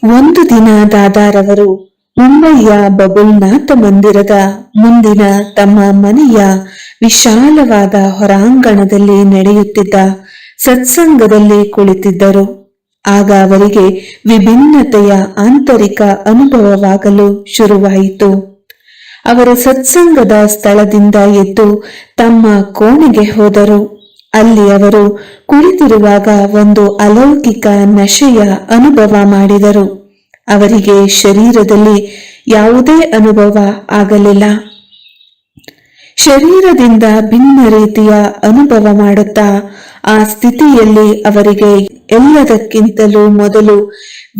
ಒಂದು ದಿನ ದಾದಾರವರು ಮುಂಬಯಿಯ ಬಬುಲ್ನಾಥ ಮಂದಿರದ ಮುಂದಿನ ತಮ್ಮ ಮನೆಯ ವಿಶಾಲವಾದ ಹೊರಾಂಗಣದಲ್ಲಿ ನಡೆಯುತ್ತಿದ್ದ ಸತ್ಸಂಗದಲ್ಲಿ ಕುಳಿತಿದ್ದರು. ಆಗ ಅವರಿಗೆ ವಿಭಿನ್ನತೆಯ ಆಂತರಿಕ ಅನುಭವವಾಗಲು ಶುರುವಾಯಿತು. ಅವರು ಸತ್ಸಂಗದ ಸ್ಥಳದಿಂದ ಎದ್ದು ತಮ್ಮ ಕೋಣೆಗೆ ಹೋದರು. ಅಲ್ಲಿ ಅವರು ಕುಳಿತಿರುವಾಗ ಒಂದು ಅಲೌಕಿಕ ನಶೆಯ ಅನುಭವ ಮಾಡಿದರು. ಅವರಿಗೆ ಶರೀರದಲ್ಲಿ ಯಾವುದೇ ಅನುಭವ ಆಗಲಿಲ್ಲ. ಶರೀರದಿಂದ ಭಿನ್ನ ರೀತಿಯ ಅನುಭವ ಮಾಡುತ್ತಾ ಆ ಸ್ಥಿತಿಯಲ್ಲಿ ಅವರಿಗೆ ಎಲ್ಲದಕ್ಕಿಂತಲೂ ಮೊದಲು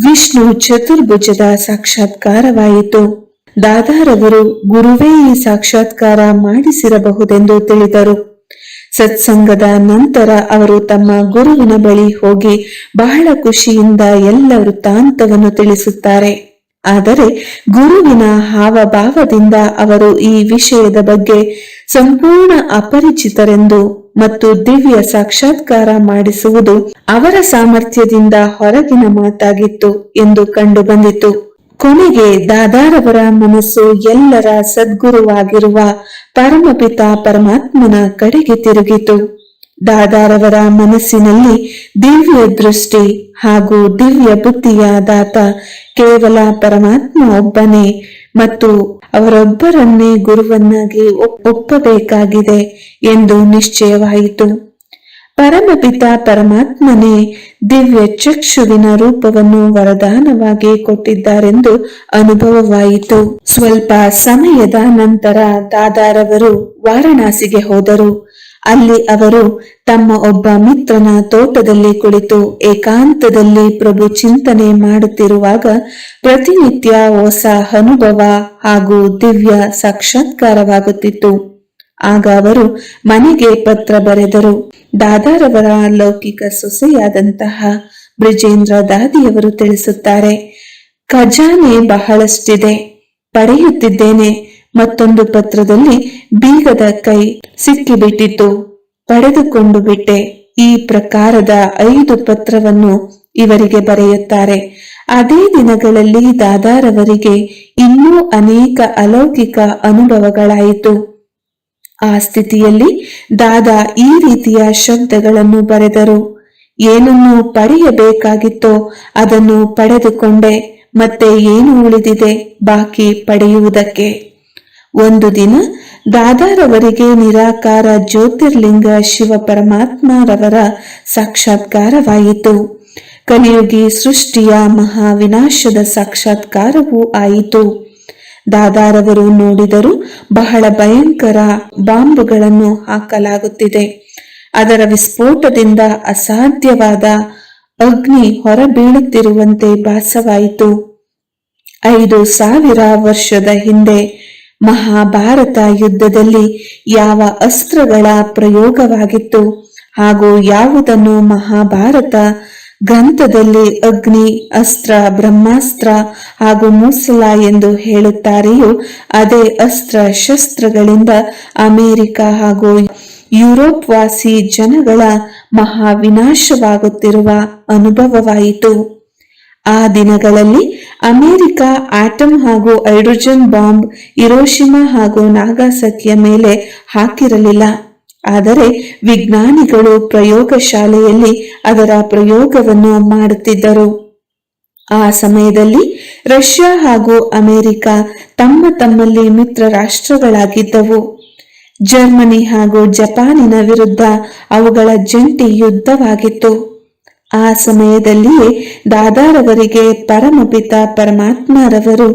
ವಿಷ್ಣು ಚತುರ್ಭುಜದ ಸಾಕ್ಷಾತ್ಕಾರವಾಯಿತು. ದಾದಾರವರು ಗುರುವೇ ಈ ಸಾಕ್ಷಾತ್ಕಾರ ಮಾಡಿಸಿರಬಹುದೆಂದು ತಿಳಿದರು. ಸತ್ಸಂಗದ ನಂತರ ಅವರು ತಮ್ಮ ಗುರುವಿನ ಬಳಿ ಹೋಗಿ ಬಹಳ ಖುಷಿಯಿಂದ ಎಲ್ಲ ವೃತ್ತಾಂತವನ್ನು ತಿಳಿಸುತ್ತಾರೆ. ಆದರೆ ಗುರುವಿನ ಹಾವಭಾವದಿಂದ ಅವರು ಈ ವಿಷಯದ ಬಗ್ಗೆ ಸಂಪೂರ್ಣ ಅಪರಿಚಿತರೆಂದು ಮತ್ತು ದಿವ್ಯ ಸಾಕ್ಷಾತ್ಕಾರ ಮಾಡಿಸುವುದು ಅವರ ಸಾಮರ್ಥ್ಯದಿಂದ ಹೊರಗಿನ ಮಾತಾಗಿತ್ತು ಎಂದು ಕಂಡು ಬಂದಿತು. ಕೊನೆಗೆ ದಾದಾರವರ ಮನಸ್ಸು ಎಲ್ಲರ ಸದ್ಗುರುವಾಗಿರುವ ಪರಮಪಿತ ಪರಮಾತ್ಮನ ಕಡೆಗೆ ತಿರುಗಿತು. ದಾದಾರವರ ಮನಸ್ಸಿನಲ್ಲಿ ದಿವ್ಯ ದೃಷ್ಟಿ ಹಾಗೂ ದಿವ್ಯ ಬುದ್ಧಿಯ ದಾತ ಕೇವಲ ಪರಮಾತ್ಮ ಒಬ್ಬನೇ ಮತ್ತು ಅವರೊಬ್ಬರನ್ನೇ ಗುರುವನ್ನಾಗಿ ಒಪ್ಪಬೇಕಾಗಿದೆ ಎಂದು ನಿಶ್ಚಯವಾಯಿತು. ಪರಮಪಿತ ಪರಮಾತ್ಮನೇ ದಿವ್ಯ ಚಕ್ಷುವಿನ ರೂಪವನ್ನು ವರದಾನವಾಗಿ ಕೊಟ್ಟಿದ್ದಾರೆಂದು ಅನುಭವವಾಯಿತು. ಸ್ವಲ್ಪ ಸಮಯದ ನಂತರ ದಾದಾರವರು ವಾರಣಾಸಿಗೆ ಹೋದರು. ಅಲ್ಲಿ ಅವರು ತಮ್ಮ ಒಬ್ಬ ಮಿತ್ರನ ತೋಟದಲ್ಲಿ ಕುಳಿತು ಏಕಾಂತದಲ್ಲಿ ಪ್ರಭು ಚಿಂತನೆ ಮಾಡುತ್ತಿರುವಾಗ ಪ್ರತಿನಿತ್ಯ ಹೊಸ ಅನುಭವ ಹಾಗೂ ದಿವ್ಯ ಸಾಕ್ಷಾತ್ಕಾರವಾಗುತ್ತಿತ್ತು. ಆಗ ಅವರು ಮನೆಗೆ ಪತ್ರ ಬರೆದರು. ದಾದಾರವರ ಲೌಕಿಕ ಸೊಸೆಯಾದಂತಹ ಬ್ರಿಜೇಂದ್ರ ದಾದಿಯವರು ತಿಳಿಸುತ್ತಾರೆ, ಖಜಾನೆ ಬಹಳಷ್ಟಿದೆ, ಪಡೆಯುತ್ತಿದ್ದೇನೆ. ಮತ್ತೊಂದು ಪತ್ರದಲ್ಲಿ ಬೀಗದ ಕೈ ಸಿಕ್ಕಿಬಿಟ್ಟಿತು, ಪಡೆದುಕೊಂಡು ಬಿಟ್ಟೆ. ಈ ಪ್ರಕಾರದ 5 ಪತ್ರವನ್ನು ಇವರಿಗೆ ಬರೆಯುತ್ತಾರೆ. ಅದೇ ದಿನಗಳಲ್ಲಿ ದಾದಾರವರಿಗೆ ಇನ್ನೂ ಅನೇಕ ಅಲೌಕಿಕ ಅನುಭವಗಳಾಯಿತು. ಆ ಸ್ಥಿತಿಯಲ್ಲಿ ದಾದಾ ಈ ರೀತಿಯ ಶಬ್ದಗಳನ್ನು ಬರೆದರು: ಏನನ್ನು ಪಡೆಯಬೇಕಾಗಿತ್ತೋ ಅದನ್ನು ಪಡೆದುಕೊಂಡೆ, ಮತ್ತೆ ಏನು ಉಳಿದಿದೆ ಬಾಕಿ ಪಡೆಯುವುದಕ್ಕೆ. ಒಂದು ದಿನ ದಾದಾರವರಿಗೆ ನಿರಾಕಾರ ಜ್ಯೋತಿರ್ಲಿಂಗ ಶಿವ ಪರಮಾತ್ಮರವರ ಸಾಕ್ಷಾತ್ಕಾರವಾಯಿತು. ಕಲಿಯುಗಿ ಸೃಷ್ಟಿಯ ಮಹಾವಿನಾಶದ ಸಾಕ್ಷಾತ್ಕಾರವೂ ಆಯಿತು. ದಾದಾರವರು ನೋಡಿದರು, ಬಹಳ ಭಯಂಕರ ಬಾಂಬುಗಳನ್ನು ಹಾಕಲಾಗುತ್ತಿದೆ. ಅದರ ವಿಸ್ಫೋಟದಿಂದ ಅಸಾಧ್ಯವಾದ ಅಗ್ನಿ ಹೊರಬೀಳುತ್ತಿರುವಂತೆ ಭಾಸವಾಯಿತು. 5000 ವರ್ಷದ ಹಿಂದೆ ಮಹಾಭಾರತ ಯುದ್ಧದಲ್ಲಿ ಯಾವ ಅಸ್ತ್ರಗಳ ಪ್ರಯೋಗವಾಗಿತ್ತು ಹಾಗೂ ಯಾವುದನ್ನು ಮಹಾಭಾರತ ಗ್ರಂಥದಲ್ಲಿ ಅಗ್ನಿ ಅಸ್ತ್ರ, ಬ್ರಹ್ಮಾಸ್ತ್ರ ಹಾಗೂ ಮೂಸಲ ಎಂದು ಹೇಳುತ್ತಾರೆಯೋ ಅದೇ ಅಸ್ತ್ರ ಶಸ್ತ್ರಗಳಿಂದ ಅಮೆರಿಕ ಹಾಗೂ ಯುರೋಪ್ ವಾಸಿ ಜನಗಳ ಮಹಾವಿನಾಶವಾಗುತ್ತಿರುವ ಅನುಭವವಾಯಿತು. ಆ ದಿನಗಳಲ್ಲಿ ಅಮೆರಿಕ ಆಟಮ್ ಹಾಗೂ ಹೈಡ್ರೋಜನ್ ಬಾಂಬ್ ಹಿರೋಶಿಮಾ ಹಾಗೂ ನಾಗಾಸಾಕಿಯ ಮೇಲೆ ಹಾಕಿರಲಿಲ್ಲ. ಆದರೆ ವಿಜ್ಞಾನಿಗಳು ಪ್ರಯೋಗಶಾಲೆಯಲ್ಲಿ ಅದರ ಪ್ರಯೋಗವನ್ನು ಮಾಡುತ್ತಿದ್ದರು. ಆ ಸಮಯದಲ್ಲಿ ರಷ್ಯಾ ಹಾಗೂ ಅಮೆರಿಕ ತಮ್ಮಲ್ಲಿ ಮಿತ್ರ ರಾಷ್ಟ್ರಗಳಾಗಿದ್ದವು. ಜರ್ಮನಿ ಹಾಗೂ ಜಪಾನಿನ ವಿರುದ್ಧ ಅವುಗಳ ಜಂಟಿ ಯುದ್ಧವಾಗಿತ್ತು. ಆ ಸಮಯದಲ್ಲಿಯೇ ದಾದಾರವರಿಗೆ ಪರಮಪಿತ ಪರಮಾತ್ಮರವರು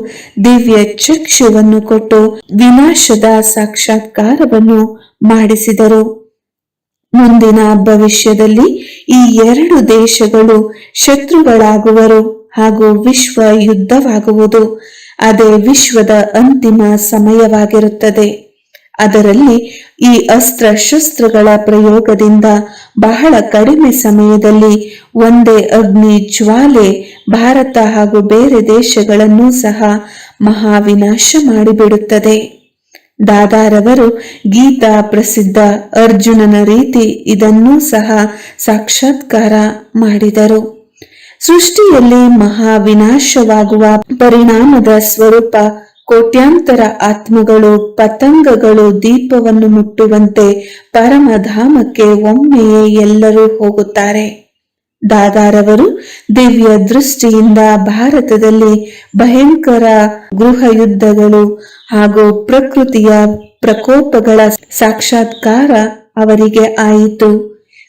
ದಿವ್ಯ ಚಕ್ಷುವನ್ನು ಕೊಟ್ಟು ವಿನಾಶದ ಸಾಕ್ಷಾತ್ಕಾರವನ್ನು ಮಾಡಿಸಿದರು. ಮುಂದಿನ ಭವಿಷ್ಯದಲ್ಲಿ ಈ 2 ದೇಶಗಳು ಶತ್ರುಗಳಾಗುವರು ಹಾಗೂ ವಿಶ್ವ ಯುದ್ಧವಾಗುವುದು. ಅದೇ ವಿಶ್ವದ ಅಂತಿಮ ಸಮಯವಾಗಿರುತ್ತದೆ. ಅದರಲ್ಲಿ ಈ ಅಸ್ತ್ರ ಶಸ್ತ್ರಗಳ ಪ್ರಯೋಗದಿಂದ ಬಹಳ ಕಡಿಮೆ ಸಮಯದಲ್ಲಿ ಒಂದೇ ಅಗ್ನಿ ಜ್ವಾಲೆ ಭಾರತ ಹಾಗೂ ಬೇರೆ ದೇಶಗಳನ್ನು ಸಹ ಮಹಾವಿನಾಶ ಮಾಡಿಬಿಡುತ್ತದೆ. ದಾದಾರವರು ಗೀತಾ ಪ್ರಸಿದ್ಧ ಅರ್ಜುನನ ರೀತಿ ಇದನ್ನೂ ಸಹ ಸಾಕ್ಷಾತ್ಕಾರ ಮಾಡಿದರು. ಸೃಷ್ಟಿಯಲ್ಲಿ ಮಹಾ ವಿನಾಶವಾಗುವ ಪರಿಣಾಮದ ಸ್ವರೂಪ ಕೋಟ್ಯಾಂತರ ಆತ್ಮಗಳು ಪತಂಗಗಳು ದೀಪವನ್ನು ಮುಟ್ಟುವಂತೆ ಪರಮಧಾಮಕ್ಕೆ ಒಮ್ಮೆಯೇ ಎಲ್ಲರೂ ಹೋಗುತ್ತಾರೆ. ದಾದಾರವರು ದಿವ್ಯ ದೃಷ್ಟಿಯಿಂದ ಭಾರತದಲ್ಲಿ ಭಯಂಕರ ಗೃಹ ಯುದ್ಧಗಳು ಹಾಗೂ ಪ್ರಕೃತಿಯ ಪ್ರಕೋಪಗಳ ಸಾಕ್ಷಾತ್ಕಾರ ಅವರಿಗೆ ಆಯಿತು.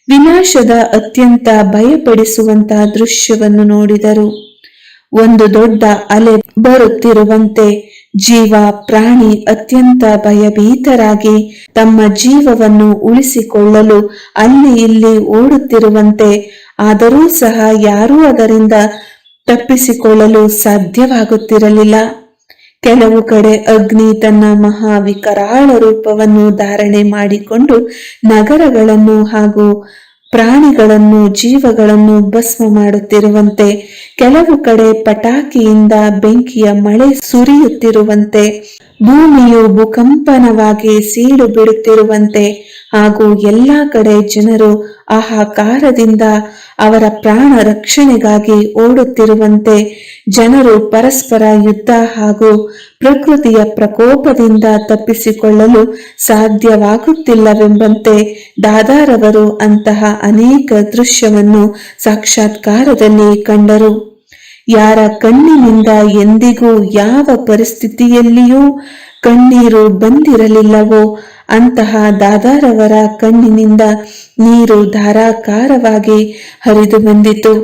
ವಿನಾಶದ ಅತ್ಯಂತ ಭಯಪಡಿಸುವಂತಹ ದೃಶ್ಯವನ್ನು ನೋಡಿದರು. ಒಂದು ದೊಡ್ಡ ಅಲೆ ಬರುತ್ತಿರುವಂತೆ ಜೀವ ಪ್ರಾಣಿ ಅತ್ಯಂತ ಭಯಭೀತರಾಗಿ ತಮ್ಮ ಜೀವವನ್ನು ಉಳಿಸಿಕೊಳ್ಳಲು ಅಲ್ಲಿ ಇಲ್ಲಿ ಓಡುತ್ತಿರುವಂತೆ, ಆದರೂ ಸಹ ಯಾರೂ ಅದರಿಂದ ತಪ್ಪಿಸಿಕೊಳ್ಳಲು ಸಾಧ್ಯವಾಗುತ್ತಿರಲಿಲ್ಲ. ಕೆಲವು ಕಡೆ ಅಗ್ನಿ ತನ್ನ ಮಹಾವಿಕರಾಳ ರೂಪವನ್ನು ಧಾರಣೆ ಮಾಡಿಕೊಂಡು ನಗರಗಳನ್ನು ಹಾಗೂ ಪ್ರಾಣಿಗಳನ್ನು ಜೀವಗಳನ್ನು ಭಸ್ಮ ಮಾಡುತ್ತಿರುವಂತೆ, ಕೆಲವು ಕಡೆ ಪಟಾಕಿಯಿಂದ ಬೆಂಕಿಯ ಮಳೆ ಸುರಿಯುತ್ತಿರುವಂತೆ, ಭೂಮಿಯು ಭೂಕಂಪನವಾಗಿ ಸೀಳು ಬಿಡುತ್ತಿರುವಂತೆ ಹಾಗೂ ಎಲ್ಲಾ ಕಡೆ ಜನರು ಹಾಹಾಕಾರದಿಂದ ಅವರ ಪ್ರಾಣ ರಕ್ಷಣೆಗಾಗಿ ಓಡುತ್ತಿರುವಂತೆ, ಜನರು ಪರಸ್ಪರ ಯುದ್ಧ ಹಾಗೂ ಪ್ರಕೃತಿಯ ಪ್ರಕೋಪದಿಂದ ತಪ್ಪಿಸಿಕೊಳ್ಳಲು ಸಾಧ್ಯವಾಗುತ್ತಿಲ್ಲವೆಂಬಂತೆ ದಾದಾರವರು ಅಂತಹ ಅನೇಕ ದೃಶ್ಯವನ್ನು ಸಾಕ್ಷಾತ್ಕಾರದಲ್ಲಿ ಕಂಡರು. ಯಾರ ಕಣ್ಣಿನಿಂದ ಎಂದಿಗೂ ಯಾವ ಪರಿಸ್ಥಿತಿಯಲ್ಲಿಯೂ ಕಣ್ಣೀರು ಬಂದಿರಲಿಲ್ಲವೋ ಅಂತಹ ದಾದಾರವರ ಕಣ್ಣಿನಿಂದ ನೀರು ಧಾರಾಕಾರವಾಗಿ ಹರಿದು ಬಂದಿತು.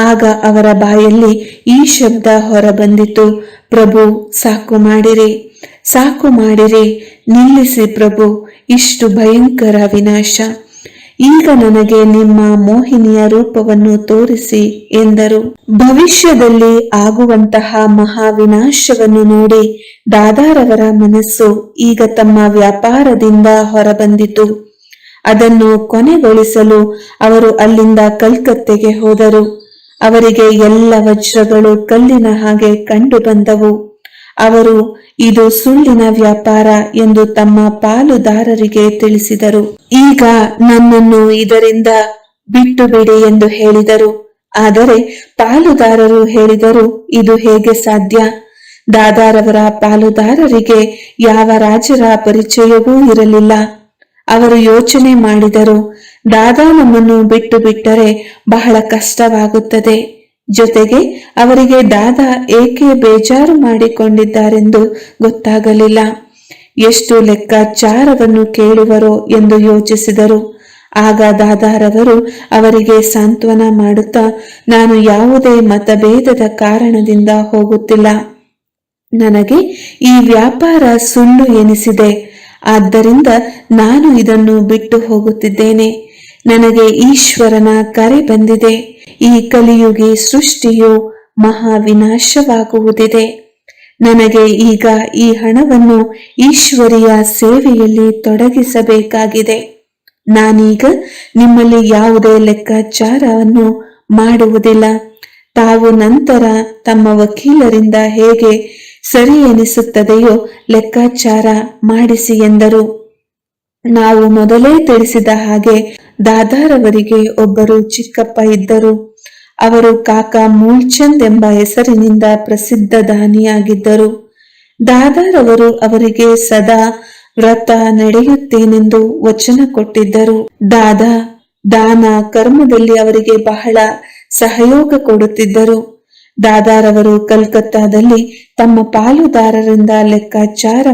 ಆಗ ಅವರ ಬಾಯಲ್ಲಿ ಈ ಶಬ್ದ ಹೊರಬಂದಿತು, ಪ್ರಭು, ಸಾಕು ಮಾಡಿರಿ, ಸಾಕು ಮಾಡಿರಿ, ನಿಲ್ಲಿಸಿ ಪ್ರಭು, ಇಷ್ಟು ಭಯಂಕರ ವಿನಾಶ. ಈಗ ನನಗೆ ನಿಮ್ಮ ಮೋಹಿನಿಯ ರೂಪವನ್ನು ತೋರಿಸಿ ಎಂದರು. ಭವಿಷ್ಯದಲ್ಲಿ ಆಗುವಂತಹ ಮಹಾವಿನಾಶವನ್ನು ನೋಡಿ ದಾದಾರವರ ಮನಸ್ಸು ಈಗ ತಮ್ಮ ವ್ಯಾಪಾರದಿಂದ ಹೊರಬಂದಿತು. ಅದನ್ನು ಕೊನೆಗೊಳಿಸಲು ಅವರು ಅಲ್ಲಿಂದ ಕಲ್ಕತ್ತೆಗೆ ಹೋದರು. ಅವರಿಗೆ ಎಲ್ಲ ವಜ್ರಗಳು ಕಲ್ಲಿನ ಹಾಗೆ ಕಂಡು ಬಂದವು. ಅವರು ಇದು ಸುಳ್ಳಿನ ವ್ಯಾಪಾರ ಎಂದು ತಮ್ಮ ಪಾಲುದಾರರಿಗೆ ತಿಳಿಸಿದರು. ಈಗ ನನ್ನನ್ನು ಇದರಿಂದ ಬಿಟ್ಟು ಬಿಡಿ ಎಂದು ಹೇಳಿದರು. ಆದರೆ ಪಾಲುದಾರರು ಹೇಳಿದರು, ಇದು ಹೇಗೆ ಸಾಧ್ಯ? ದಾದಾರವರ ಪಾಲುದಾರರಿಗೆ ಯಾವ ರಾಜರ ಪರಿಚಯವೂ ಇರಲಿಲ್ಲ. ಅವರು ಯೋಚನೆ ಮಾಡಿದರು, ದಾದಾ ನಮ್ಮನ್ನು ಬಿಟ್ಟು ಬಿಟ್ಟರೆ ಬಹಳ ಕಷ್ಟವಾಗುತ್ತದೆ. ಜೊತೆಗೆ ಅವರಿಗೆ ದಾದಾ ಏಕೆ ಬೇಜಾರು ಮಾಡಿಕೊಂಡಿದ್ದಾರೆಂದು ಗೊತ್ತಾಗಲಿಲ್ಲ. ಎಷ್ಟು ಲೆಕ್ಕಾಚಾರವನ್ನು ಕೇಳುವರೋ ಎಂದು ಯೋಚಿಸಿದರು. ಆಗ ದಾದಾರವರು ಅವರಿಗೆ ಸಾಂತ್ವನ ಮಾಡುತ್ತಾ, ನಾನು ಯಾವುದೇ ಮತಭೇದದ ಕಾರಣದಿಂದ ಹೋಗುತ್ತಿಲ್ಲ. ನನಗೆ ಈ ವ್ಯಾಪಾರ ಸುಳ್ಳು ಎನಿಸಿದೆ. ಆದ್ದರಿಂದ ನಾನು ಇದನ್ನು ಬಿಟ್ಟು ಹೋಗುತ್ತಿದ್ದೇನೆ. ನನಗೆ ಈಶ್ವರನ ಕರೆ ಬಂದಿದೆ. ಈ ಕಲಿಯುಗಿ ಸೃಷ್ಟಿಯು ಮಹಾವಿನಾಶವಾಗುವುದಿದೆ. ನನಗೆ ಈಗ ಈ ಹಣವನ್ನು ಈಶ್ವರಿಯ ಸೇವೆಯಲ್ಲಿ ತೊಡಗಿಸಬೇಕಾಗಿದೆ. ನಾನೀಗ ನಿಮ್ಮಲ್ಲಿ ಯಾವುದೇ ಲೆಕ್ಕಾಚಾರವನ್ನು ಮಾಡುವುದಿಲ್ಲ. ತಾವು ನಂತರ ತಮ್ಮ ವಕೀಲರಿಂದ ಹೇಗೆ ಸರಿ ಎನಿಸುತ್ತದೆಯೋ ಲೆಕ್ಕಾಚಾರ ಮಾಡಿಸಿ ಎಂದರು. ನಾವು ಮೊದಲೇ ತಿಳಿಸಿದ ಹಾಗೆ ದಾದಾರವರಿಗೆ ಒಬ್ಬರು ಚಿಕ್ಕಪ್ಪ ಇದ್ದರು. ಅವರು ಕಾಕಾ ಮೂಲ್ಚಂದ್ ಎಂಬ ಹೆಸರಿನಿಂದ ಪ್ರಸಿದ್ಧ ದಾನಿಯಾಗಿದ್ದರು. ದಾದಾರವರು ಅವರಿಗೆ ಸದಾ ವ್ರತ ನಡೆಯುತ್ತೇನೆಂದು ವಚನ ಕೊಟ್ಟಿದ್ದರು. ದಾನ ಕರ್ಮದಲ್ಲಿ ಅವರಿಗೆ ಬಹಳ ಸಹಯೋಗ ಕೊಡುತ್ತಿದ್ದರು. ದಾದಾರವರು ಕಲ್ಕತ್ತಾದಲ್ಲಿ ತಮ್ಮ ಪಾಲುದಾರರಿಂದ ಲೆಕ್ಕಾಚಾರ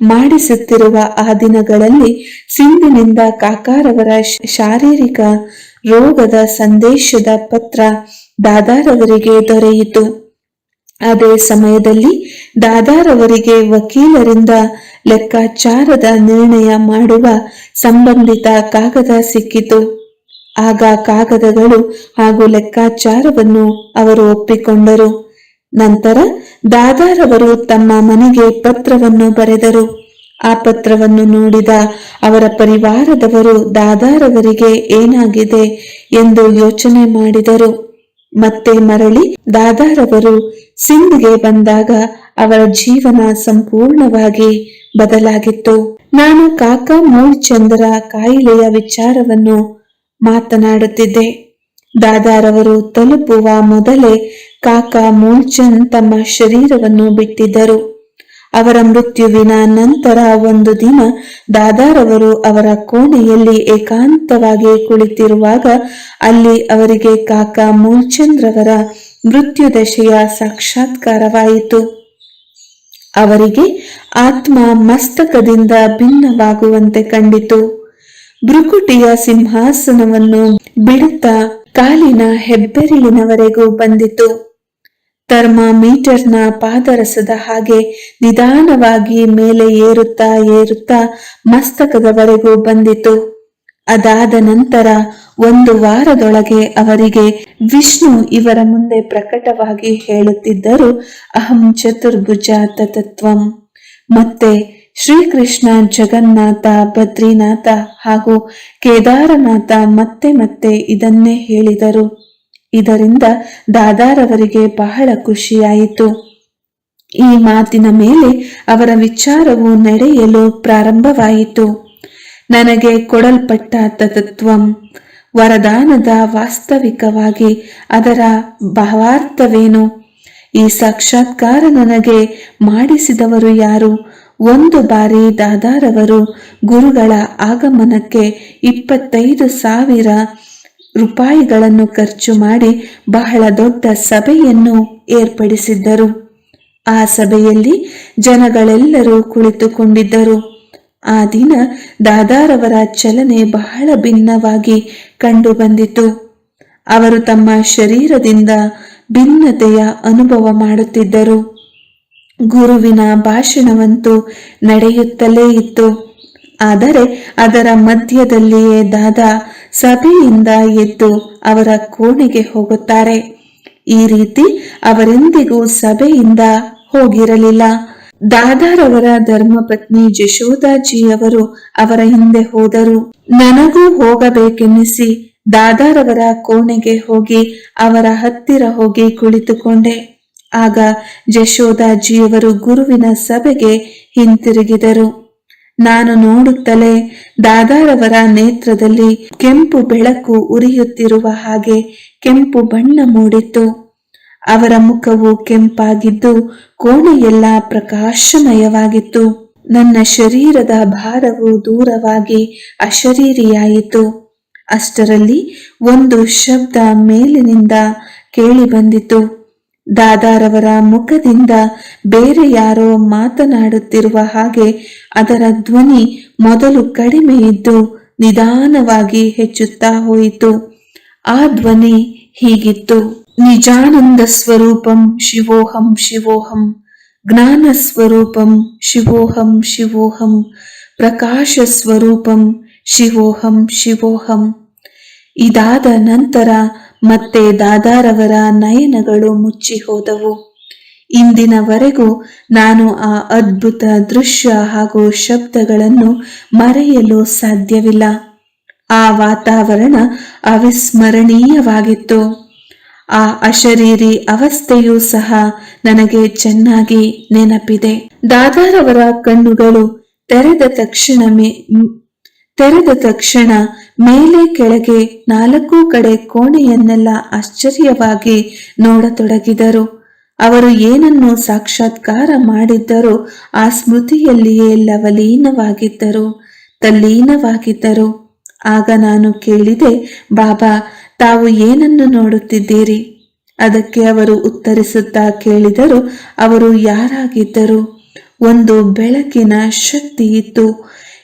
ಮಾಡಿಸುತ್ತಿರುವ ಆ ದಿನಗಳಲ್ಲಿ ಸಿಂಧಿನಿಂದ ಕಾಕಾರವರ ಶಾರೀರಿಕ ರೋಗದ ಸಂದೇಶದ ಪತ್ರ ದಾದಾರವರಿಗೆ ದೊರೆಯಿತು. ಅದೇ ಸಮಯದಲ್ಲಿ ದಾದಾರವರಿಗೆ ವಕೀಲರಿಂದ ಲೆಕ್ಕಾಚಾರದ ನಿರ್ಣಯ ಮಾಡುವ ಸಂಬಂಧಿತ ಕಾಗದ ಸಿಕ್ಕಿತು. ಆಗ ಕಾಗದಗಳು ಹಾಗೂ ಲೆಕ್ಕಾಚಾರವನ್ನು ಅವರು ಒಪ್ಪಿಕೊಂಡರು. ನಂತರ ದಾದಾರವರು ತಮ್ಮ ಮನೆಗೆ ಪತ್ರವನ್ನು ಬರೆದರು. ಆ ಪತ್ರವನ್ನು ನೋಡಿದ ಅವರ ಪರಿವಾರದವರು ದಾದಾರವರಿಗೆ ಏನಾಗಿದೆ ಎಂದು ಯೋಚನೆ ಮಾಡಿದರು. ಮತ್ತೆ ಮರಳಿ ದಾದಾರವರು ಸಿಂಧ್ಗೆ ಬಂದಾಗ ಅವರ ಜೀವನ ಸಂಪೂರ್ಣವಾಗಿ ಬದಲಾಗಿತ್ತು. ನಾನು ಕಾಕಾ ಮೂಲ್ಚಂದರ ಕಾಯಿಲೆಯ ವಿಚಾರವನ್ನು ಮಾತನಾಡುತ್ತಿದ್ದೆ. ದಾದಾರವರು ತಲುಪುವ ಮೊದಲೇ ಕಾಕಾ ಮೂಲ್ಚಂದ್ ತಮ್ಮ ಶರೀರವನ್ನು ಬಿಟ್ಟಿದ್ದರು. ಅವರ ಮೃತ್ಯುವಿನ ನಂತರ ಒಂದು ದಿನ ದಾದಾರವರು ಅವರ ಕೋಣೆಯಲ್ಲಿ ಏಕಾಂತವಾಗಿ ಕುಳಿತಿರುವಾಗ ಅಲ್ಲಿ ಅವರಿಗೆ ಕಾಕಾ ಮೂಲ್ಚಂದ್ ರವರ ಮೃತ್ಯುದಶೆಯ ಸಾಕ್ಷಾತ್ಕಾರವಾಯಿತು. ಅವರಿಗೆ ಆತ್ಮ ಮಸ್ತಕದಿಂದ ಭಿನ್ನವಾಗುವಂತೆ ಕಂಡಿತು. ಭ್ರುಕುಟಿಯ ಸಿಂಹಾಸನವನ್ನು ಬಿಡುತ್ತಾ ಕಾಲಿನ ಹೆಬ್ಬೆರಳಿನವರೆಗೂ ಬಂದಿತು. ಥರ್ಮಾಮೀಟರ್ನ ಪಾದರಸದ ಹಾಗೆ ನಿಧಾನವಾಗಿ ಮೇಲೆ ಏರುತ್ತಾ ಏರುತ್ತಾ ಮಸ್ತಕದವರೆಗೂ ಬಂದಿತು. ಅದಾದ ನಂತರ ಒಂದು ವಾರದೊಳಗೆ ಅವರಿಗೆ ವಿಷ್ಣು ಇವರ ಮುಂದೆ ಪ್ರಕಟವಾಗಿ ಹೇಳುತ್ತಿದ್ದರು, ಅಹಂ ಚತುರ್ಭುಜ ತತತ್ವಂ. ಮತ್ತೆ ಶ್ರೀಕೃಷ್ಣ ಜಗನ್ನಾಥ, ಬದ್ರಿನಾಥ ಹಾಗೂ ಕೇದಾರನಾಥ ಮತ್ತೆ ಮತ್ತೆ ಇದನ್ನೇ ಹೇಳಿದರು. ಇದರಿಂದ ದಾದಾರವರಿಗೆ ಬಹಳ ಖುಷಿಯಾಯಿತು. ಈ ಮಾತಿನ ಮೇಲೆ ಅವರ ವಿಚಾರವು ನಡೆಯಲು ಪ್ರಾರಂಭವಾಯಿತು. ನನಗೆ ಕೊಡಲ್ಪಟ್ಟ ತತತ್ವಂ ವರದಾನದ ವಾಸ್ತವಿಕವಾಗಿ ಅದರ ಭಾವಾರ್ಥವೇನು? ಈ ಸಾಕ್ಷಾತ್ಕಾರ ನನಗೆ ಮಾಡಿಸಿದವರು ಯಾರು? ಒಂದು ಬಾರಿ ದಾದಾರವರು ಗುರುಗಳ ಆಗಮನಕ್ಕೆ 25,000 ರೂಪಾಯಿಗಳನ್ನು ಖರ್ಚು ಮಾಡಿ ಬಹಳ ದೊಡ್ಡ ಸಭೆಯನ್ನು ಏರ್ಪಡಿಸಿದ್ದರು. ಆ ಸಭೆಯಲ್ಲಿ ಜನಗಳೆಲ್ಲರೂ ಕುಳಿತುಕೊಂಡಿದ್ದರು. ಆ ದಿನ ದಾದಾರವರ ಚಲನೆ ಬಹಳ ಭಿನ್ನವಾಗಿ ಕಂಡುಬಂದಿತು. ಅವರು ತಮ್ಮ ಶರೀರದಿಂದ ಭಿನ್ನತೆಯ ಅನುಭವ ಮಾಡುತ್ತಿದ್ದರು. ಗುರುವಿನ ಭಾಷಣವಂತೂ ನಡೆಯುತ್ತಲೇ ಇತ್ತು. ಆದರೆ ಅದರ ಮಧ್ಯದಲ್ಲಿಯೇ ದಾದಾ ಸಭೆಯಿಂದ ಎದ್ದು ಅವರ ಕೋಣೆಗೆ ಹೋಗುತ್ತಾರೆ. ಈ ರೀತಿ ಅವರೆಂದಿಗೂ ಸಭೆಯಿಂದ ಹೋಗಿರಲಿಲ್ಲ. ದಾದಾರವರ ಧರ್ಮಪತ್ನಿ ಜಶೋದಾಜಿಯವರು ಅವರ ಹಿಂದೆ ಹೋದರು. ನನಗೂ ಹೋಗಬೇಕೆನ್ನಿಸಿ ದಾದಾರವರ ಕೋಣೆಗೆ ಹೋಗಿ ಅವರ ಹತ್ತಿರ ಹೋಗಿ ಕುಳಿತುಕೊಂಡೆ. ಆಗ ಜಶೋದಾಜಿಯವರು ಗುರುವಿನ ಸಭೆಗೆ ಹಿಂತಿರುಗಿದರು. ನಾನು ನೋಡುತ್ತಲೇ ದಾದಾರವರ ನೇತ್ರದಲ್ಲಿ ಕೆಂಪು ಬೆಳಕು ಉರಿಯುತ್ತಿರುವ ಹಾಗೆ ಕೆಂಪು ಬಣ್ಣ ಮೂಡಿತ್ತು. ಅವರ ಮುಖವು ಕೆಂಪಾಗಿದ್ದು ಕೋಣೆಯೆಲ್ಲ ಪ್ರಕಾಶಮಯವಾಗಿತ್ತು. ನನ್ನ ಶರೀರದ ಭಾರವು ದೂರವಾಗಿ ಅಶರೀರಿಯಾಯಿತು. ಅಷ್ಟರಲ್ಲಿ ಒಂದು ಶಬ್ದ ಮೇಲಿನಿಂದ ಕೇಳಿ ಬಂದಿತು. ದಾದಾರವರ ಮುಖದಿಂದ ಬೇರೆ ಯಾರೋ ಮಾತನಾಡುತ್ತಿರುವ ಹಾಗೆ ಅದರ ಧ್ವನಿ ಮೊದಲು ಕಡಿಮೆ ಇದ್ದು ನಿಧಾನವಾಗಿ ಹೆಚ್ಚುತ್ತಾ ಹೋಯಿತು. ಆ ಧ್ವನಿ ಹೀಗಿತ್ತು: ನಿಜಾನಂದ ಸ್ವರೂಪಂ ಶಿವೋಹಂ ಶಿವೋಹಂ, ಜ್ಞಾನ ಸ್ವರೂಪಂ ಶಿವೋಹಂ ಶಿವೋಹಂ, ಪ್ರಕಾಶ ಸ್ವರೂಪಂ ಶಿವೋಹಂ ಶಿವೋಹಂ. ಇದಾದ ನಂತರ ಮತ್ತೆ ದಾದಾರವರ ನಯನಗಳು ಮುಚ್ಚಿ ಹೋದವು. ಇಂದಿನವರೆಗೂ ನಾನು ಆ ಅದ್ಭುತ ದೃಶ್ಯ ಹಾಗೂ ಶಬ್ದಗಳನ್ನು ಮರೆಯಲು ಸಾಧ್ಯವಿಲ್ಲ. ಆ ವಾತಾವರಣ ಅವಿಸ್ಮರಣೀಯವಾಗಿತ್ತು. ಆ ಅಶರೀರಿ ಅವಸ್ಥೆಯೂ ಸಹ ನನಗೆ ಚೆನ್ನಾಗಿ ನೆನಪಿದೆ. ದಾದಾರವರ ಕಣ್ಣುಗಳು ತೆರೆದ ತಕ್ಷಣ ಮೇಲೆ ಕೆಳಗೆ 4 ಕಡೆ ಕೋಣೆಯನ್ನೆಲ್ಲ ಆಶ್ಚರ್ಯವಾಗಿ ನೋಡತೊಡಗಿದರು. ಅವರು ಏನನ್ನು ಸಾಕ್ಷಾತ್ಕಾರ ಮಾಡಿದ್ದರೋ ಆ ಸ್ಮೃತಿಯಲ್ಲಿಯೇ ತಲ್ಲೀನವಾಗಿದ್ದರು. ಆಗ ನಾನು ಕೇಳಿದೆ, ಬಾಬಾ, ತಾವು ಏನನ್ನು ನೋಡುತ್ತಿದ್ದೀರಿ? ಅದಕ್ಕೆ ಅವರು ಉತ್ತರಿಸುತ್ತಾ ಕೇಳಿದರು, ಅವರು ಯಾರಾಗಿದ್ದರು? ಒಂದು ಬೆಳಕಿನ ಶಕ್ತಿ ಇತ್ತು.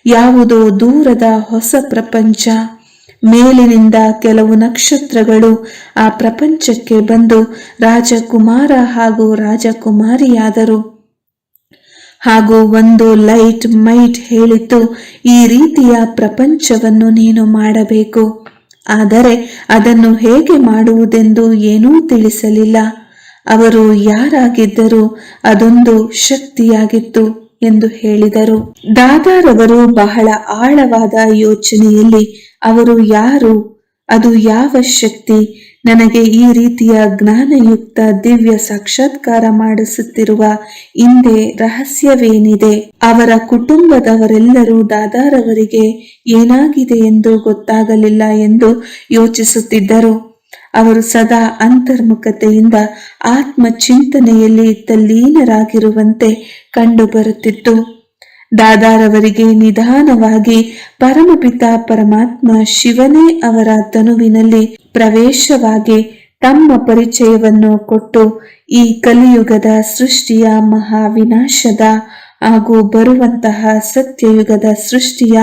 ಯಾವುದೋ ದೂರದ ಹೊಸ ಪ್ರಪಂಚ. ಮೇಲಿನಿಂದ ಕೆಲವು ನಕ್ಷತ್ರಗಳು ಆ ಪ್ರಪಂಚಕ್ಕೆ ಬಂದು ರಾಜಕುಮಾರ ಹಾಗೂ ರಾಜಕುಮಾರಿಯಾದರು. ಹಾಗೂ ಒಂದು ಲೈಟ್ ಮೈಟ್ ಹೇಳಿತು, ಈ ರೀತಿಯ ಪ್ರಪಂಚವನ್ನು ನೀನು ಮಾಡಬೇಕು. ಆದರೆ ಅದನ್ನು ಹೇಗೆ ಮಾಡುವುದೆಂದು ಏನೂ ತಿಳಿಸಲಿಲ್ಲ. ಅವರು ಯಾರಾಗಿದ್ದರು? ಅದೊಂದು ಶಕ್ತಿಯಾಗಿತ್ತು ಎಂದು ಹೇಳಿದರು. ದಾದಾರವರು ಬಹಳ ಆಳವಾದ ಯೋಚನೆಯಲ್ಲಿ, ಅವರು ಯಾರು? ಅದು ಯಾವ ಶಕ್ತಿ? ನನಗೆ ಈ ರೀತಿಯ ಜ್ಞಾನಯುಕ್ತ ದಿವ್ಯ ಸಾಕ್ಷಾತ್ಕಾರ ಮಾಡಿಸುತ್ತಿರುವ ಹಿಂದೆ ರಹಸ್ಯವೇನಿದೆ? ಅವರ ಕುಟುಂಬದವರೆಲ್ಲರೂ ದಾದಾರವರಿಗೆ ಏನಾಗಿದೆ ಎಂದು ಗೊತ್ತಾಗಲಿಲ್ಲ ಎಂದು ಯೋಚಿಸುತ್ತಿದ್ದರು. ಅವರು ಸದಾ ಅಂತರ್ಮುಖತೆಯಿಂದ ಆತ್ಮ ಚಿಂತನೆಯಲ್ಲಿ ತಲ್ಲೀನರಾಗಿರುವಂತೆ ಕಂಡುಬರುತ್ತಿತ್ತು. ದಾದಾರವರಿಗೆ ನಿಧಾನವಾಗಿ ಪರಮಪಿತ ಪರಮಾತ್ಮ ಶಿವನೇ ಅವರ ತನುವಿನಲ್ಲಿ ಪ್ರವೇಶವಾಗಿ ತಮ್ಮ ಪರಿಚಯವನ್ನು ಕೊಟ್ಟು ಈ ಕಲಿಯುಗದ ಸೃಷ್ಟಿಯ ಮಹಾವಿನಾಶದ ಹಾಗೂ ಬರುವಂತಹ ಸತ್ಯಯುಗದ ಸೃಷ್ಟಿಯ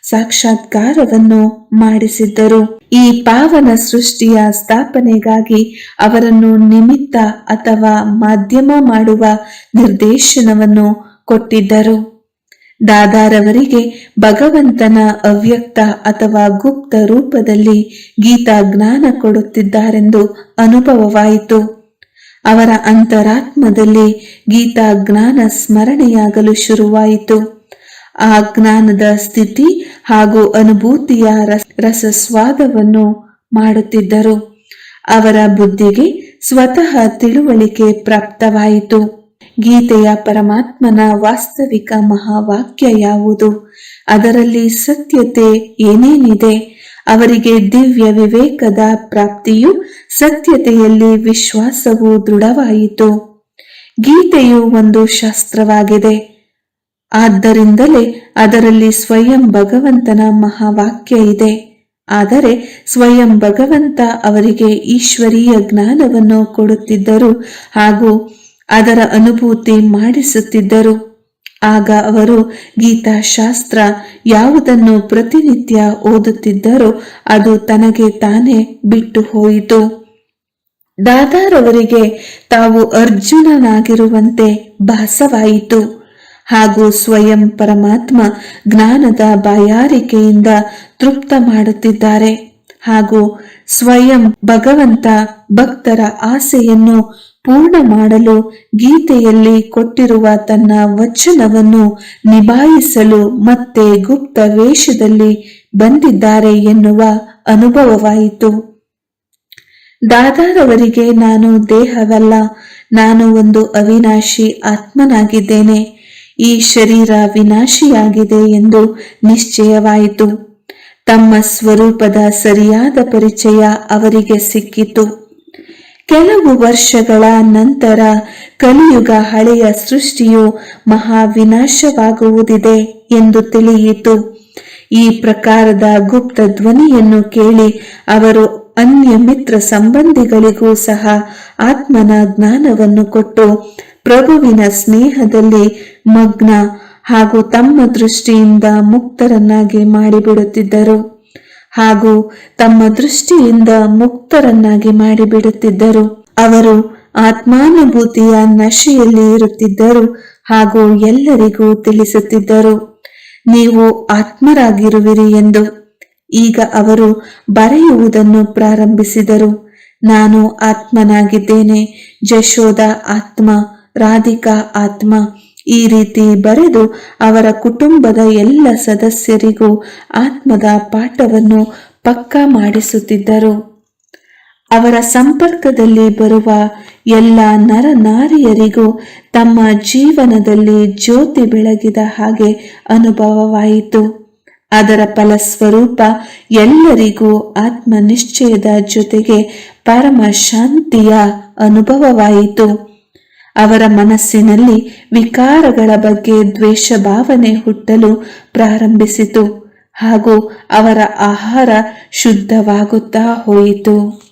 ಸಾಕ್ಷಾತ್ಕಾರವನ್ನು ಮಾಡಿಸಿದ್ದರು. ಈ ಪಾವನ ಸೃಷ್ಟಿಯ ಸ್ಥಾಪನೆಗಾಗಿ ಅವರನ್ನು ನಿಮಿತ್ತ ಅಥವಾ ಮಾಧ್ಯಮ ಮಾಡುವ ನಿರ್ದೇಶನವನ್ನು ಕೊಟ್ಟಿದ್ದರು. ದಾದಾರವರಿಗೆ ಭಗವಂತನ ಅವ್ಯಕ್ತ ಅಥವಾ ಗುಪ್ತ ರೂಪದಲ್ಲಿ ಗೀತಾ ಜ್ಞಾನ ಕೊಡುತ್ತಿದ್ದಾರೆಂದು ಅನುಭವವಾಯಿತು. ಅವರ ಅಂತರಾತ್ಮದಲ್ಲಿ ಗೀತಾ ಜ್ಞಾನ ಸ್ಮರಣೆಯಾಗಲು ಶುರುವಾಯಿತು. ಆ ಜ್ಞಾನದ ಸ್ಥಿತಿ ಹಾಗೂ ಅನುಭೂತಿಯ ರಸಸ್ವಾದವನ್ನು ಮಾಡುತ್ತಿದ್ದರು. ಅವರ ಬುದ್ಧಿಗೆ ಸ್ವತಃ ತಿಳುವಳಿಕೆ ಪ್ರಾಪ್ತವಾಯಿತು. ಗೀತೆಯ ಪರಮಾತ್ಮನ ವಾಸ್ತವಿಕ ಮಹಾವಾಕ್ಯ ಯಾವುದು, ಅದರಲ್ಲಿ ಸತ್ಯತೆ ಏನೇನಿದೆ, ಅವರಿಗೆ ದಿವ್ಯ ವಿವೇಕದ ಪ್ರಾಪ್ತಿಯು ಸತ್ಯತೆಯಲ್ಲಿ ವಿಶ್ವಾಸವು ದೃಢವಾಯಿತು. ಗೀತೆಯು ಒಂದು ಶಾಸ್ತ್ರವಾಗಿದೆ, ಆದ್ದರಿಂದಲೇ ಅದರಲ್ಲಿ ಸ್ವಯಂ ಭಗವಂತನ ಮಹಾವಾಕ್ಯ ಇದೆ. ಆದರೆ ಸ್ವಯಂ ಭಗವಂತ ಅವರಿಗೆ ಈಶ್ವರೀಯ ಜ್ಞಾನವನ್ನು ಕೊಡುತ್ತಿದ್ದರು ಹಾಗೂ ಅದರ ಅನುಭೂತಿ ಮಾಡಿಸುತ್ತಿದ್ದರು. ಆಗ ಅವರು ಗೀತಾಶಾಸ್ತ್ರ ಯಾವುದನ್ನು ಪ್ರತಿನಿತ್ಯ ಓದುತ್ತಿದ್ದರೋ ಅದು ತನಗೆ ತಾನೇ ಬಿಟ್ಟು ಹೋಯಿತು. ದಾದಾರವರಿಗೆ ತಾವು ಅರ್ಜುನನಾಗಿರುವಂತೆ ಭಾಸವಾಯಿತು ಹಾಗೂ ಸ್ವಯಂ ಪರಮಾತ್ಮ ಜ್ಞಾನದ ಬಾಯಾರಿಕೆಯಿಂದ ತೃಪ್ತ ಮಾಡುತ್ತಿದ್ದಾರೆ ಹಾಗೂ ಸ್ವಯಂ ಭಗವಂತ ಭಕ್ತರ ಆಸೆಯನ್ನು ಪೂರ್ಣ ಮಾಡಲು ಗೀತೆಯಲ್ಲಿ ಕೊಟ್ಟಿರುವ ತನ್ನ ವಚನವನ್ನು ನಿಭಾಯಿಸಲು ಮತ್ತೆ ಗುಪ್ತ ವೇಷದಲ್ಲಿ ಬಂದಿದ್ದಾರೆ ಎನ್ನುವ ಅನುಭವವಾಯಿತು. ದಾದಾರವರಿಗೆ ನಾನು ದೇಹವಲ್ಲ, ನಾನು ಒಂದು ಅವಿನಾಶಿ ಆತ್ಮನಾಗಿದ್ದೇನೆ, ಈ ಶರೀರ ವಿನಾಶಿಯಾಗಿದೆ ಎಂದು ನಿಶ್ಚಯವಾಯಿತು. ತಮ್ಮ ಸ್ವರೂಪದ ಸರಿಯಾದ ಪರಿಚಯ ಅವರಿಗೆ ಸಿಕ್ಕಿತು. ಕೆಲವು ವರ್ಷಗಳ ನಂತರ ಕಲಿಯುಗ ಹಳೆಯ ಸೃಷ್ಟಿಯು ಮಹಾವಿನಾಶವಾಗುವುದಿದೆ ಎಂದು ತಿಳಿಯಿತು. ಈ ಪ್ರಕಾರದ ಗುಪ್ತ ಧ್ವನಿಯನ್ನು ಕೇಳಿ ಅವರು ಅನ್ಯ ಮಿತ್ರ ಸಂಬಂಧಿಗಳಿಗೂ ಸಹ ಆತ್ಮನ ಜ್ಞಾನವನ್ನು ಕೊಟ್ಟು ಪ್ರಭುವಿನ ಸ್ನೇಹದಲ್ಲಿ ಮಗ್ನ ಹಾಗೂ ತಮ್ಮ ದೃಷ್ಟಿಯಿಂದ ಮುಕ್ತರನ್ನಾಗಿ ಮಾಡಿಬಿಡುತ್ತಿದ್ದರು ಅವರು ಆತ್ಮಾನುಭೂತಿಯ ನಶೆಯಲ್ಲಿ ಇರುತ್ತಿದ್ದರು ಹಾಗೂ ಎಲ್ಲರಿಗೂ ತಿಳಿಸುತ್ತಿದ್ದರು, ನೀವು ಆತ್ಮರಾಗಿರುವಿರಿ ಎಂದು. ಈಗ ಅವರು ಬರೆಯುವುದನ್ನು ಪ್ರಾರಂಭಿಸಿದರು. ನಾನು ಆತ್ಮನಾಗಿದ್ದೇನೆ, ಜಶೋದ ಆತ್ಮ, ರಾಧಿಕಾ ಆತ್ಮ. ಈ ರೀತಿ ಬರೆದು ಅವರ ಕುಟುಂಬದ ಎಲ್ಲ ಸದಸ್ಯರಿಗೂ ಆತ್ಮದ ಪಾಠವನ್ನು ಪಕ್ಕಾ ಮಾಡಿಸುತ್ತಿದ್ದರು. ಅವರ ಸಂಪರ್ಕದಲ್ಲಿ ಬರುವ ಎಲ್ಲ ನರನಾರಿಯರಿಗೂ ತಮ್ಮ ಜೀವನದಲ್ಲಿ ಜ್ಯೋತಿ ಬೆಳಗಿದ ಹಾಗೆ ಅನುಭವವಾಯಿತು. ಅದರ ಫಲಸ್ವರೂಪ ಎಲ್ಲರಿಗೂ ಆತ್ಮ ನಿಶ್ಚಯದ ಜೊತೆಗೆ ಪರಮ ಶಾಂತಿಯ ಅನುಭವವಾಯಿತು. ಅವರ ಮನಸ್ಸಿನಲ್ಲಿ ವಿಕಾರಗಳ ಬಗ್ಗೆ ದ್ವೇಷ ಭಾವನೆ ಹುಟ್ಟಲು ಪ್ರಾರಂಭಿಸಿತು ಹಾಗೂ ಅವರ ಆಹಾರ ಶುದ್ಧವಾಗುತ್ತಾ ಹೋಯಿತು.